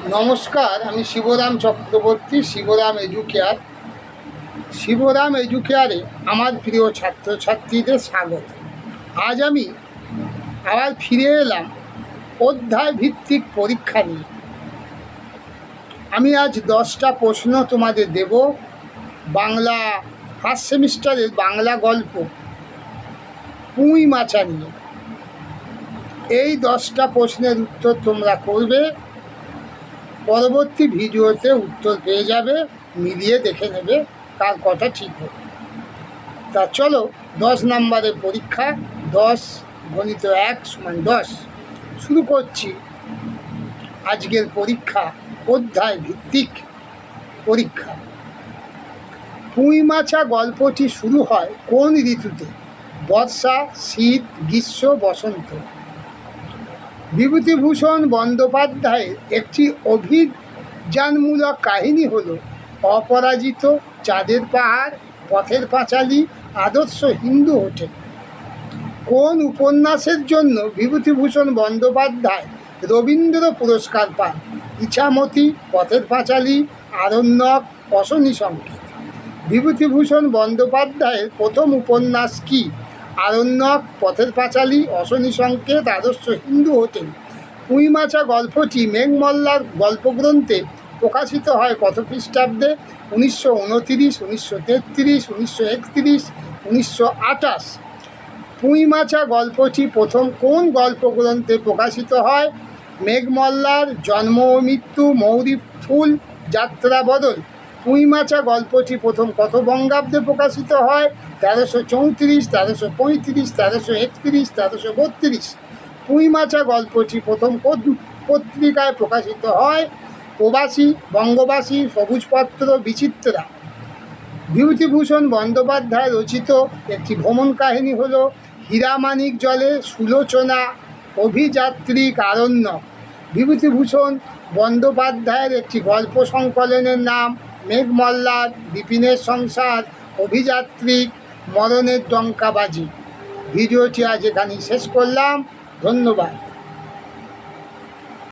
নমস্কার, আমি শিবরাম চক্রবর্তী, শিবরাম এডুকেয়ার। শিবরাম এডুকেয়ারে আমার প্রিয় ছাত্রছাত্রীদের স্বাগত। আজ আমি আবার ফিরে এলাম অধ্যায় ভিত্তিক পরীক্ষা নিয়ে। আমি আজ 10টা প্রশ্ন তোমাদের দেব। বাংলা ফার্স্ট সেমিস্টারের বাংলা গল্প পুঁই মাছা নিয়ে। এই 10টা প্রশ্নের উত্তর তোমরা করবে। পরবর্তী ভিডিওতে উত্তর পেয়ে যাবে, মিলিয়ে দেখে নেবে কার কটা ঠিক হবে। তা চলো 10 নম্বরের পরীক্ষা, 10 গণিত 1 = 10 শুরু করছি। আজকের পরীক্ষা অধ্যায় ভিত্তিক পরীক্ষা। পুঁই মাছা গল্পটি শুরু হয় কোন ঋতুতে? বর্ষা, শীত, গ্রীষ্ম, বসন্ত। বিভূতিভূষণ বন্দ্যোপাধ্যায়ের একটি অভিযানমূলক কাহিনী হল অপরাজিত, চাঁদের পাহাড়, পথের পাঁচালী, আদর্শ হিন্দু হোটেল। কোন উপন্যাসের জন্য বিভূতিভূষণ বন্দ্যোপাধ্যায় রবীন্দ্র পুরস্কার পান? ইছামতি, পথের পাঁচালী, আরণ্যক, অশনি সংকেত। বিভূতিভূষণ বন্দ্যোপাধ্যায়ের প্রথম উপন্যাস কি? আরণ্যক, পথের পাঁচালী, অশনি সংকেত, আদর্শ হিন্দু হোটেল। পুঁই মাছা গল্পটি মেঘমল্লার গল্পগ্রন্থে প্রকাশিত হয় কত খ্রিস্টাব্দে? 1929, 1933, 1931, 1928। পুঁই মাছা গল্পটি প্রথম কোন গল্পগ্রন্থে প্রকাশিত হয়? মেঘমল্লার জন্ম ও মৃত্যু, মৌরি ফুল, যাত্রা বদল। পুঁই মাছা গল্পটি প্রথম কত বঙ্গাব্দে প্রকাশিত হয়? 1334, 1335, 1331, 1332। পুঁই মাছা গল্পটি প্রথম কোন পত্রিকায় প্রকাশিত হয়? প্রবাসী, বঙ্গবাসী, সবুজপত্র, বিচিত্রা। বিভূতিভূষণ বন্দ্যোপাধ্যায় রচিত একটি ভ্রমণ কাহিনী হল হীরামানিক জলে, সুলোচনা, অভিযাত্রিক, আরণ্যক। বিভূতিভূষণ বন্দ্যোপাধ্যায়ের একটি গল্প সংকলনের নাম মেঘমল্লার, বিপিনের সংসার, অভিযাত্রিক, মরণের ডঙ্কা বাজি। ভিডিওটি আজ এখানেই শেষ করলাম। ধন্যবাদ।